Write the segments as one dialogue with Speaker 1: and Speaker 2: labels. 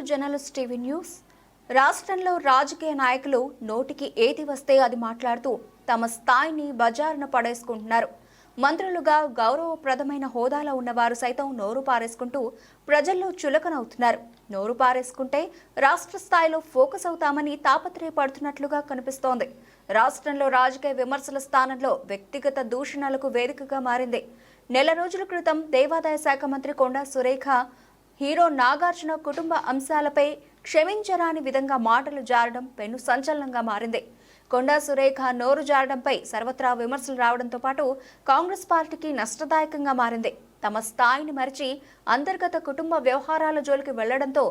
Speaker 1: Journalist TV news. రాష్ట్రంలో రాజకీయ నాయకులు నోటికి ఏది వస్తే అది మాట్లాడుతూ తమ స్థాయిని బజారున పడేసుకుంటున్నారు. మంత్రులుగా గౌరవప్రదమైన హోదాలో ఉన్నవారు సైతం నోరు పారేసుకుంటూ ప్రజల్లో చులకనవుతున్నారు. నోరు పారేసుకుంటే రాష్ట్ర స్థాయిలో ఫోకస్ అవుతామని తాపత్రయపడుతున్నట్లుగా కనిపిస్తోంది. రాష్ట్రంలో రాజకీయ విమర్శల స్థానంలో వ్యక్తిగత దూషణలకు వేదికగా మారింది. నెల రోజుల క్రితం దేవాదాయ శాఖ మంత్రి కొండా సురేఖ హీరో నాగార్జున కుటుంబ అంశాలపై క్షమించరాని విధంగా మాటలు జారడం పెను సంచలనంగా మారింది. కొండా సురేఖ నోరు జారడంపై సర్వత్రా విమర్శలు రావడంతో పాటు కాంగ్రెస్ పార్టీకి నష్టదాయకంగా మారింది. తమ స్థాయిని మరిచి అంతర్గత కుటుంబ వ్యవహారాల జోలికి వెళ్లడంతో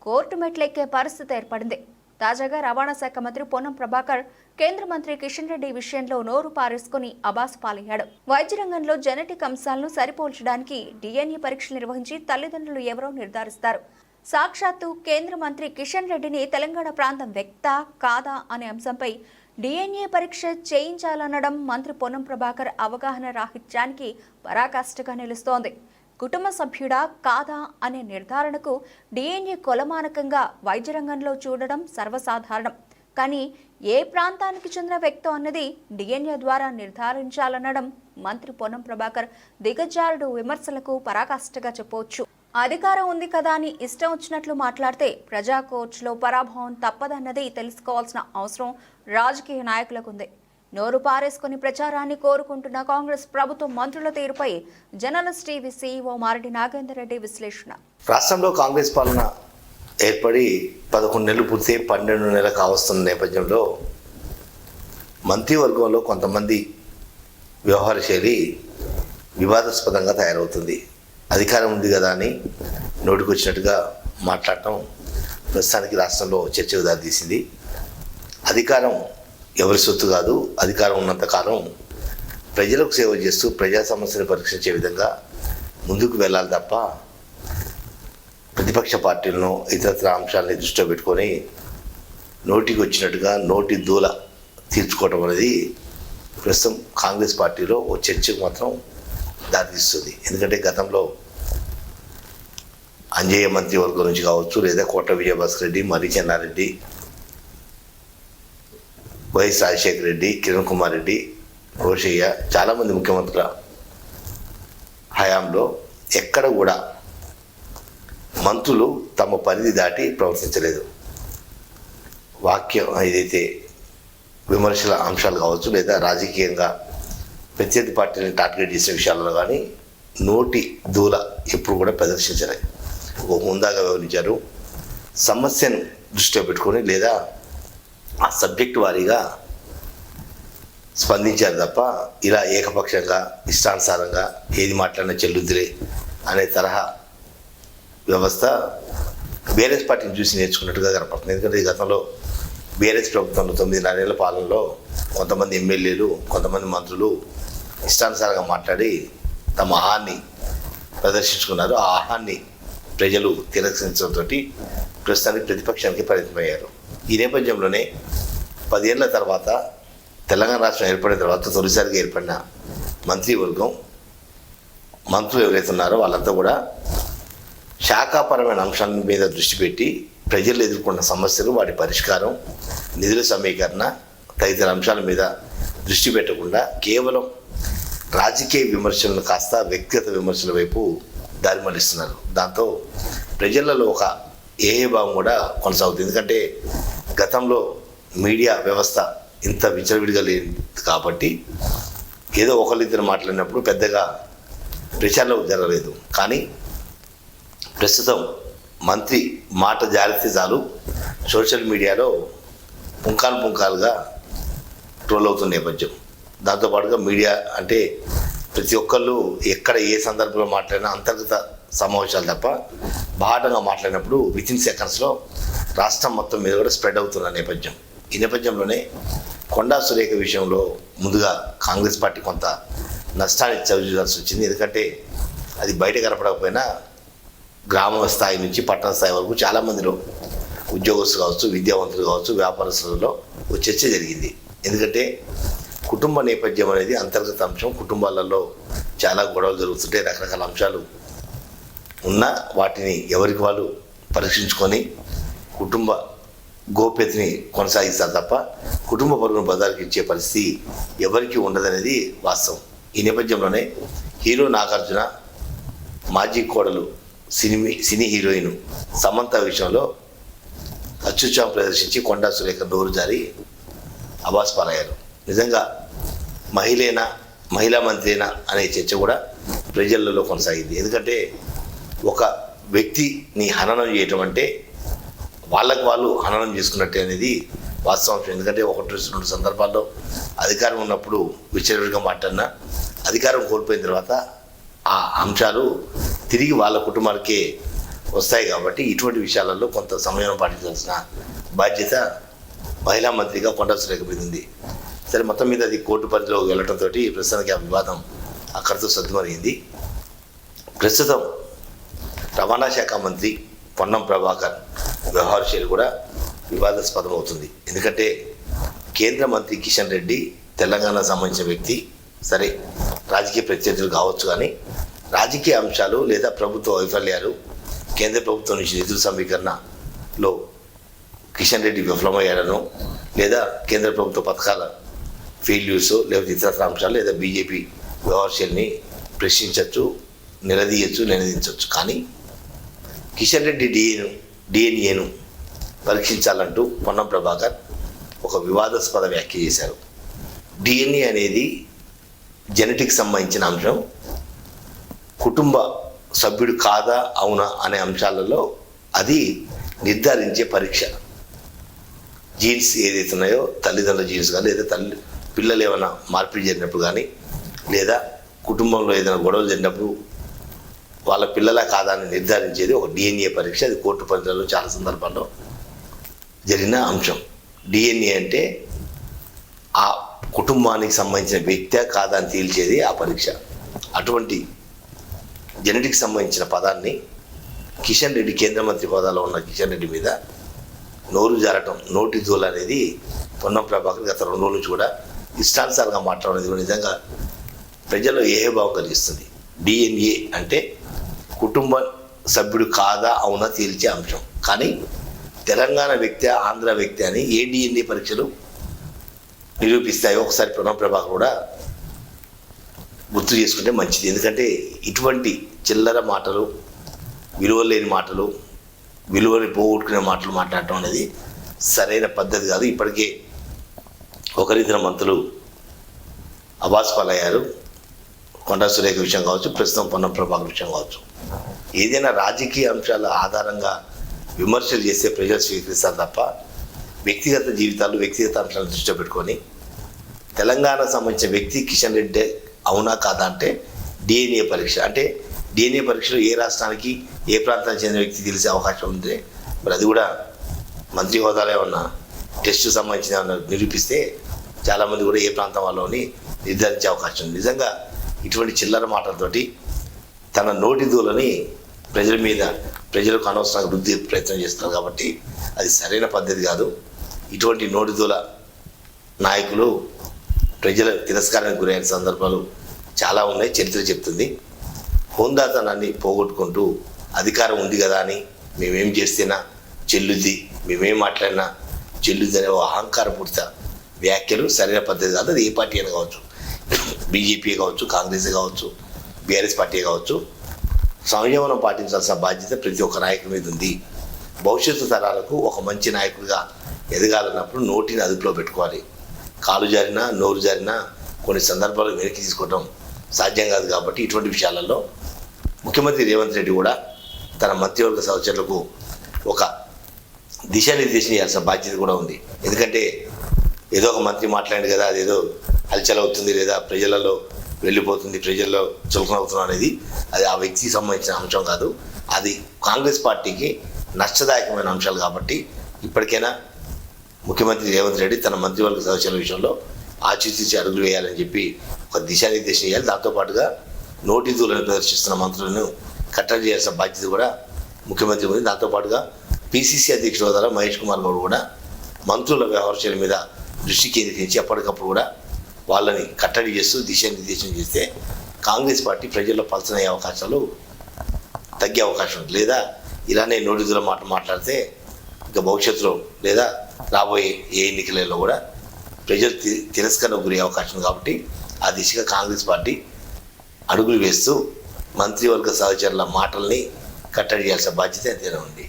Speaker 1: కోర్టు మెట్లెక్కే పరిస్థితి ఏర్పడింది. తాజాగా రవాణా శాఖ మంత్రి పొన్నం ప్రభాకర్ కేంద్ర మంత్రి కిషన్ రెడ్డి విషయంలో నోరు పారేసుకుని అబాసు పాలయ్యాడు. వైద్య రంగంలో జెనెటిక్ అంశాలను సరిపోల్చడానికి డిఎన్ఏ పరీక్షలు నిర్వహించి తల్లిదండ్రులు ఎవరో నిర్ధారిస్తారు. సాక్షాత్తు కేంద్ర మంత్రి కిషన్ రెడ్డిని తెలంగాణ ప్రాంతం వ్యక్తా కాదా అనే అంశంపై డిఎన్ఏ పరీక్ష చేయించాలనడం మంత్రి పొన్నం ప్రభాకర్ అవగాహన రాహిత్యానికి పరాకాష్ఠగా నిలుస్తోంది. కుటుంబ సభ్యుడా కాదా అనే నిర్ధారణకు డిఎన్ఏ కొలమానకంగా వైద్య రంగంలో చూడడం సర్వసాధారణం. కానీ ఏ ప్రాంతానికి చెందిన వ్యక్తి అన్నది డిఎన్ఏ ద్వారా నిర్ధారించాలనడం మంత్రి పొన్నం ప్రభాకర్ దిగజారుడు విమర్శలకు పరాకాష్ఠగా చెప్పవచ్చు. అధికారం ఉంది కదా అని ఇష్టం వచ్చినట్లు మాట్లాడితే ప్రజా కోర్టులో పరాభవం తప్పదన్నది తెలుసుకోవాల్సిన అవసరం రాజకీయ నాయకులకు ఉంది. నోరు పారేసుకుని ప్రచారాన్ని కోరుకుంటున్న కాంగ్రెస్ ప్రభుత్వ మంత్రుల తీరుపై journalist TV CEO Mareddy Nagender Reddy విశ్లేషణ.
Speaker 2: రాష్ట్రంలో కాంగ్రెస్ పాలన ఏర్పడి 11 నెలలు పూర్తి 12 నెలలు కావస్తున్న నేపథ్యంలో మంత్రివర్గంలో కొంతమంది వ్యవహార శైలి వివాదాస్పదంగా తయారవుతుంది. అధికారం ఉంది కదా అని నోటికి వచ్చినట్టుగా మాట్లాడటం ప్రస్తుతానికి రాష్ట్రంలో చర్చకు దారితీసింది. అధికారం ఎవరి సొత్తు కాదు. అధికారం ఉన్నంతకాలం ప్రజలకు సేవ చేస్తూ ప్రజా సమస్యలు పరీక్షించే విధంగా ముందుకు వెళ్ళాలి తప్ప ప్రతిపక్ష పార్టీలను ఇతరత్ర అంశాలని దృష్టిలో పెట్టుకొని నోటికి వచ్చినట్టుగా నోటి దూల తీర్చుకోవడం అనేది ప్రస్తుతం కాంగ్రెస్ పార్టీలో ఓ చర్చకు మాత్రం దారితీస్తుంది. ఎందుకంటే గతంలో అంజయ్య మంత్రివర్గం నుంచి కావచ్చు, లేదా కోట విజయభాస్కర్ రెడ్డి, మర్రి చెన్నారెడ్డి, వైఎస్ రాజశేఖర రెడ్డి, కిరణ్ కుమార్ రెడ్డి, రోషయ్య, చాలామంది ముఖ్యమంత్రుల హయాంలో ఎక్కడ కూడా మంత్రులు తమ పరిధి దాటి ప్రవర్తించలేదు. వాక్యం ఏదైతే విమర్శల అంశాలు కావచ్చు, లేదా రాజకీయంగా ప్రత్యర్థి పార్టీని టార్గెట్ చేసే విషయాల్లో కానీ నోటి దూల ఎప్పుడు కూడా ప్రదర్శించలేదు. ఒక హుందాగా వ్యవహరించారు. సమస్యను దృష్టిలో పెట్టుకొని లేదా ఆ సబ్జెక్టు వారీగా స్పందించారు తప్ప ఇలా ఏకపక్షంగా ఇష్టానుసారంగా ఏది మాట్లాడినా చెల్లుద్దిలే అనే తరహా వ్యవస్థ బీఆర్ఎస్ పార్టీని చూసి నేర్చుకున్నట్టుగా కనపడుతుంది. ఎందుకంటే ఈ గతంలో బీఆర్ఎస్ ప్రభుత్వంలో 9.5 ఏళ్ల పాలనలో కొంతమంది ఎమ్మెల్యేలు, కొంతమంది మంత్రులు ఇష్టానుసారంగా మాట్లాడి తమ ఆహాన్ని ప్రదర్శించుకున్నారు. ఆ ఆహాన్ని ప్రజలు తిరస్కరించడంతో ప్రస్తుతానికి ప్రతిపక్షానికి పరిమితమయ్యారు. ఈ నేపథ్యంలోనే 10 ఏళ్ల తర్వాత తెలంగాణ రాష్ట్రం ఏర్పడిన తర్వాత తొలిసారిగా ఏర్పడిన మంత్రివర్గం మంత్రులు ఎవరైతే ఉన్నారో వాళ్ళంతా కూడా శాఖాపరమైన అంశాల మీద దృష్టి పెట్టి ప్రజలు ఎదుర్కొన్న సమస్యలు, వాటి పరిష్కారం, నిధుల సమీకరణ తదితర అంశాల మీద దృష్టి పెట్టకుండా కేవలం రాజకీయ విమర్శలను కాస్త వ్యక్తిగత విమర్శల వైపు దారి మళ్లిస్తున్నారు. దాంతో ప్రజలలో ఒక భావం కూడా కొనసాగుతుంది. ఎందుకంటే గతంలో మీడియా వ్యవస్థ ఇంత విచ్చలవిడిగా లేదు కాబట్టి ఏదో ఒకరిద్దరు మాట్లాడినప్పుడు పెద్దగా ప్రచారం జరగలేదు. కానీ ప్రస్తుతం మంత్రి మాట జారితే చాలు సోషల్ మీడియాలో పుంకాలుగా ట్రోల్ అవుతున్న నేపథ్యం. దాంతోపాటుగా మీడియా అంటే ప్రతి ఒక్కళ్ళు ఎక్కడ ఏ సందర్భంలో మాట్లాడినా అంతర్గత సమావేశాలు తప్ప బాహటంగా మాట్లాడినప్పుడు వితిన్ సెకండ్స్లో రాష్ట్రం మొత్తం మీద కూడా స్ప్రెడ్ అవుతున్న నేపథ్యం. ఈ నేపథ్యంలోనే కొండా సురేఖ విషయంలో ముందుగా కాంగ్రెస్ పార్టీ కొంత నష్టాన్ని చవిచూడాల్సి వచ్చింది. ఎందుకంటే అది బయట కనపడకపోయినా గ్రామ స్థాయి నుంచి పట్టణ స్థాయి వరకు చాలామందిలో ఉద్యోగస్తులు కావచ్చు, విద్యావంతులు కావచ్చు, వ్యాపారస్తులలో ఒక చర్చ జరిగింది. ఎందుకంటే కుటుంబ నేపథ్యం అనేది అంతర్గత అంశం. కుటుంబాలలో చాలా గొడవలు జరుగుతుంటే రకరకాల అంశాలు ఉన్నా వాటిని ఎవరికి వాళ్ళు పరీక్షించుకొని కుటుంబ గోప్యతని కొనసాగిస్తారు తప్ప కుటుంబ పరువును బజారుకి ఇచ్చే పరిస్థితి ఎవరికీ ఉండదనేది వాస్తవం. ఈ నేపథ్యంలోనే హీరో నాగార్జున మాజీ కోడలు సినీ హీరోయిన్ సమంత విషయంలో అత్యుత్సాహం ప్రదర్శించి కొండా సురేఖ నోరు జారి అబాస్ పాలయ్యారు. నిజంగా మహిళా మంత్రినా అనే చర్చ కూడా ప్రజలలో కొనసాగింది. ఎందుకంటే ఒక వ్యక్తిని హననం చేయటం అంటే వాళ్ళకు వాళ్ళు హననం చేసుకున్నట్టే అనేది వాస్తవం. ఎందుకంటే 1-2 సందర్భాల్లో అధికారం ఉన్నప్పుడు విచ్చలవిడిగా మాట్లాడినా అధికారం కోల్పోయిన తర్వాత ఆ అంశాలు తిరిగి వాళ్ళ కుటుంబాలకే వస్తాయి. కాబట్టి ఇటువంటి విషయాలలో కొంత సమయం పాటించాల్సిన బాధ్యత మహిళా మంత్రిగా కొండా సురేఖ మీద ఉంది. సరే, మొత్తం మీద అది కోర్టు పరిధిలో వెళ్ళడంతో ప్రస్తుతానికి ఆ వివాదం అక్కడితో సద్దుమరిగింది. ప్రస్తుతం రవాణా శాఖ మంత్రి పొన్నం ప్రభాకర్ వ్యవహార శైలి కూడా వివాదాస్పదం అవుతుంది. ఎందుకంటే కేంద్ర మంత్రి కిషన్ రెడ్డి తెలంగాణ సంబంధించిన వ్యక్తి. సరే, రాజకీయ ప్రత్యర్థులు కావచ్చు, కానీ రాజకీయ అంశాలు లేదా ప్రభుత్వ వైఫల్యాలు, కేంద్ర ప్రభుత్వం నుంచి నిధుల సమీకరణలో కిషన్ రెడ్డి విఫలమయ్యాడనో, లేదా కేంద్ర ప్రభుత్వ పథకాల ఫెయిల్యూర్స్, లేదా ఇతర అంశాలు, లేదా బీజేపీ వ్యవహార శైలిని ప్రశ్నించవచ్చు, నిలదీయచ్చు. కానీ కిషన్ రెడ్డి డిఎన్ఏను పరీక్షించాలంటూ పొన్నం ప్రభాకర్ ఒక వివాదాస్పద వ్యాఖ్య చేశారు. డిఎన్ఏ అనేది జెనెటిక్స్ సంబంధించిన అంశం. కుటుంబ సభ్యుడు కాదా అవునా అనే అంశాలలో అది నిర్ధారించే పరీక్ష. జీన్స్ ఏదైతే ఉన్నాయో, తల్లిదండ్రుల జీన్స్ కానీ, లేదా పిల్లలు ఏమైనా మార్పిడి జరిగినప్పుడు కానీ, లేదా కుటుంబంలో ఏదైనా గొడవలు జరిగినప్పుడు వాళ్ళ పిల్లల కాదా అని నిర్ధారించేది ఒక డిఎన్ఏ పరీక్ష. అది కోర్టు పరిధిలో చాలా సందర్భాల్లో జరిగిన అంశం. డిఎన్ఏ అంటే ఆ కుటుంబానికి సంబంధించిన వ్యక్తి కాదా అని తేల్చేది ఆ పరీక్ష. అటువంటి జెనెటిక్స్ సంబంధించిన పదాన్ని కిషన్ రెడ్డి, కేంద్ర మంత్రి హోదాలో ఉన్న కిషన్ రెడ్డి మీద నోరు జారటం, నోటి దూల అనేది పొన్నం ప్రభాకర్ గత 2 రోజుల నుంచి కూడా ఇష్టానుసారంగా మాట్లాడేది కూడా నిజంగా ప్రజల్లో ఏహభావం కలిగిస్తుంది. డిఎన్ఏ అంటే కుటుంబ సభ్యుడు కాదా అవునా తేల్చే అంశం. కానీ తెలంగాణ వ్యక్తి, ఆంధ్ర వ్యక్తి అని ఏ డిఎన్ఏ పరీక్షలు నిరూపిస్తాయో ఒకసారి పొన్నం ప్రభాకర్ కూడా గుర్తు చేసుకుంటే మంచిది. ఎందుకంటే ఇటువంటి చిల్లర మాటలు, విలువలు లేని మాటలు, విలువని పోగొట్టుకునే మాటలు మాట్లాడటం అనేది సరైన పద్ధతి కాదు. ఇప్పటికే ఒకరిద్దరు మంత్రులు అబాస్ పాలయ్యారు. కొండా సురేఖ విషయం కావచ్చు, ప్రస్తుతం పొన్నం ప్రభాకర్ విషయం కావచ్చు. ఏదైనా రాజకీయ అంశాల ఆధారంగా విమర్శలు చేస్తే ప్రజలు స్వీకరిస్తారు తప్ప వ్యక్తిగత జీవితాలు, వ్యక్తిగత అంశాలను దృష్టిలో పెట్టుకొని తెలంగాణకు సంబంధించిన వ్యక్తి కిషన్ రెడ్డి అవునా కాదా అంటే డిఎన్ఏ పరీక్ష. అంటే డిఎన్ఏ పరీక్షలో ఏ రాష్ట్రానికి, ఏ ప్రాంతానికి చెందిన వ్యక్తి తెలిసే అవకాశం ఉంది. మరి అది కూడా మంత్రి హోదాలో ఏమన్నా టెస్టు సంబంధించిన ఏమన్నా నిరూపిస్తే చాలామంది కూడా ఏ ప్రాంతం వాళ్ళని నిర్ధారించే అవకాశం ఉంది. నిజంగా ఇటువంటి చిల్లర మాటలతోటి తన నోటి దూలని ప్రజలకు అనవసరంగా వృద్ధి ప్రయత్నం చేస్తున్నారు. కాబట్టి అది సరైన పద్ధతి కాదు. ఇటువంటి నోటి దూల నాయకులు ప్రజల తిరస్కారానికి గురైన సందర్భాలు చాలా ఉన్నాయి, చరిత్ర చెప్తుంది. హోందాతనాన్ని పోగొట్టుకుంటూ అధికారం ఉంది కదా అని మేమేం చేస్తేనా చెల్లుద్ది, మేమేం మాట్లాడినా చెల్లుద్ది అనే అహంకారపూరిత వ్యాఖ్యలు సరైన పద్ధతి కాదు. అది ఏ పార్టీ అయినా కావచ్చు, బీజేపీ కావచ్చు, కాంగ్రెస్ కావచ్చు, బీఆర్ఎస్ పార్టీ కావచ్చు. సంయమనం పాటించాల్సిన బాధ్యత ప్రతి ఒక్క నాయకుడి మీద ఉంది. భవిష్యత్తు తరాలకు ఒక మంచి నాయకుడిగా ఎదగాలన్నప్పుడు నోటిని అదుపులో పెట్టుకోవాలి. కాలు జారినా, నోరు జారినా కొన్ని సందర్భాలు వెనక్కి తీసుకోవడం సాధ్యం కాదు. కాబట్టి ఇటువంటి విషయాలలో ముఖ్యమంత్రి రేవంత్ రెడ్డి కూడా తన మంత్రివర్గ సహచరులకు ఒక దిశానిర్దేశం చేయాల్సిన బాధ్యత కూడా ఉంది. ఎందుకంటే ఏదో ఒక మంత్రి మాట్లాడింది కదా, అదేదో హల్చల్ అవుతుంది, లేదా ప్రజలలో వెళ్ళిపోతుంది, ప్రజల్లో చులకనవుతున్నాం అనేది అది ఆ వ్యక్తికి సంబంధించిన అంశం కాదు. అది కాంగ్రెస్ పార్టీకి నష్టదాయకమైన అంశాలు. కాబట్టి ఇప్పటికైనా ముఖ్యమంత్రి రేవంత్ రెడ్డి తన మంత్రివర్గ సదస్యుల విషయంలో ఆచితూచి అడుగులు వేయాలని చెప్పి ఒక దిశానిర్దేశం చేయాలి. దాంతోపాటుగా నోటి దూలను ప్రదర్శిస్తున్న మంత్రులను కట్టడి చేయాల్సిన బాధ్యత కూడా ముఖ్యమంత్రి ఉంది. దాంతోపాటుగా పిసిసి అధ్యక్షుడు హోదాలో మహేష్ కుమార్ గౌడ్ కూడా మంత్రుల వ్యవహారాల మీద దృష్టి కేంద్రీకరించి ఎప్పటికప్పుడు కూడా వాళ్ళని కట్టడి చేస్తూ దిశానిర్దేశం చేస్తే కాంగ్రెస్ పార్టీ ప్రజల్లో పలచనయ్యే అవకాశాలు తగ్గే అవకాశం ఉంది. లేదా ఇలానే నోటి దూల మాట్లాడితే ఇక భవిష్యత్తులో లేదా రాబోయే ఏ ఎన్నికలలో కూడా ప్రజలు తిరస్కరణకు గురి అవకాశం ఉంది. కాబట్టి ఆ దిశగా కాంగ్రెస్ పార్టీ అడుగులు వేస్తూ మంత్రివర్గ సహచరుల మాటల్ని కట్టడి చేయాల్సిన బాధ్యత ఎంతైనా ఉంది.